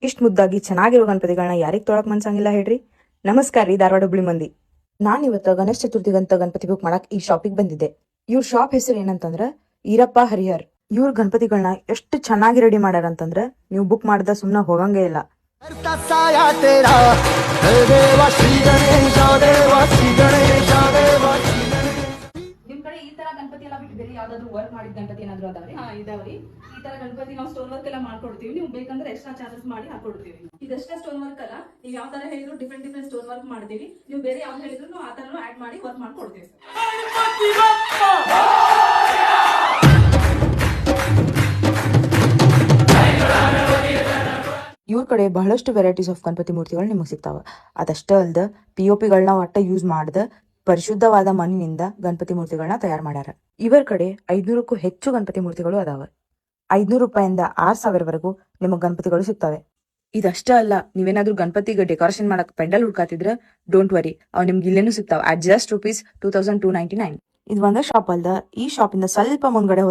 ಇಷ್ಟ್ ಮುದ್ದಾಗಿ ಚೆನ್ನಾಗಿರೋ ಗಣಪತಿಗಳನ್ನ ಯಾರಿಗ್ ತೊಳಕ್ ಮನ್ಸಂಗಿಲ್ಲ ಹೇಳ್ರಿ. ನಮಸ್ಕಾರ ರೀ ಧಾರವಾಡ ಹುಬ್ಳಿ ಮಂದಿ. ನಾನ್ ಇವತ್ತ ಗಣೇಶ ಚತುರ್ಥಿಗಂತ ಗಣಪತಿ ಬುಕ್ ಮಾಡಕ್ ಈ ಶಾಪಿಗೆ ಬಂದಿದ್ದೆ. ಇವ್ರ ಶಾಪ್ ಹೆಸರು ಏನಂತಂದ್ರ ಈರಪ್ಪ ಹರಿಹರ್. ಇವ್ರ ಗಣಪತಿಗಳನ್ನ ಎಷ್ಟು ಚೆನ್ನಾಗಿ ರೆಡಿ ಮಾಡ್ಯಾರ ಅಂತಂದ್ರ ನೀವು ಬುಕ್ ಮಾಡ್ದ ಸುಮ್ನ ಹೋಗಂಗೇ ಇಲ್ಲ. ನಿಮ್ ಕಡೆ ಈ ತರ ಗಣಪತಿ ಎಲ್ಲ ಬಿಟ್ಟು ಬೇರೆ ಯಾವ್ದಾದ್ರು ವರ್ಕ್ ಮಾಡಿದ ಗಣಪತಿ ಏನಾದ್ರು ಅದಾವ್ರಿ? ಹಾ ಇದಾವ್ರಿ. ಈ ತರ ಗಣಪತಿ ನಾವು ಸ್ಟೋನ್ ವರ್ಕ್ ಎಲ್ಲ ಮಾಡ್ಕೊಡ್ತೀವಿ. ನೀವು ಬೇಕಂದ್ರೆ ಎಕ್ಸ್ಟ್ರಾ ಚಾರ್ಜಸ್ ಮಾಡಿ ಹಾಕೊಡ್ತೀವಿ. ಇದಷ್ಟೇ ಸ್ಟೋನ್ ವರ್ಕ್ ಅಲ್ಲ, ನೀವು ಯಾವ ತರ ಹೇಳಿದ್ರು ಡಿಫ್ರೆಂಟ್ ಸ್ಟೋನ್ ವರ್ಕ್ ಮಾಡ್ತೀವಿ. ನೀವು ಬೇರೆ ಯಾವ್ದು ಹೇಳಿದ್ರು ಆ ತರ ಆಡ್ ಮಾಡಿ ವರ್ಕ್ ಮಾಡ್ಕೊಡ್ತೀವಿ. ಇವ್ರ ಕಡೆ ಬಹಳಷ್ಟು ವೆರೈಟೀಸ್ ಆಫ್ ಗಣಪತಿ ಮೂರ್ತಿಗಳು ನಿಮಗೆ ಸಿಗ್ತಾವ. ಅದಷ್ಟೇ ಅಲ್ದ POPಗಳನ್ನ ಒಟ್ಟ ಯೂಸ್ ಮಾಡದ ಪರಿಶುದ್ಧವಾದ ಮಣ್ಣಿನಿಂದ ಗಣಪತಿ ಮೂರ್ತಿಗಳನ್ನ ತಯಾರು ಮಾಡ್ಯಾರ. ಇವರ ಕಡೆ 500ಕ್ಕೂ ಹೆಚ್ಚು ಗಣಪತಿ ಮೂರ್ತಿಗಳು ಅದಾವ. 500 ರೂಪಾಯಿಂದ 6000ವರೆಗೂ ನಿಮಗ್ ಗಣಪತಿಗಳು ಸಿಗ್ತವೆ. ಇದಷ್ಟೇ ಅಲ್ಲ, ನೀವೇನಾದ್ರೂ ಗಣಪತಿಗೆ ಡೆಕೋರೇಷನ್ ಮಾಡಕ್ ಪೆಂಡಲ್ ಹುಡ್ಕಾತಿದ್ರ ಡೋಂಟ್ ವರಿ, ಅವ್ ನಿಮ್ಗೆ ಇಲ್ಲೇನು ಸಿಗ್ತಾವ ಅಟ್ ಜಸ್ಟ್ ₹2299. ಇದು ಒಂದೇ ಶಾಪ್ ಅಲ್ದ, ಈ ಶಾಪಿಂದ ಸ್ವಲ್ಪ ಮುಂದ್ಗಡೆ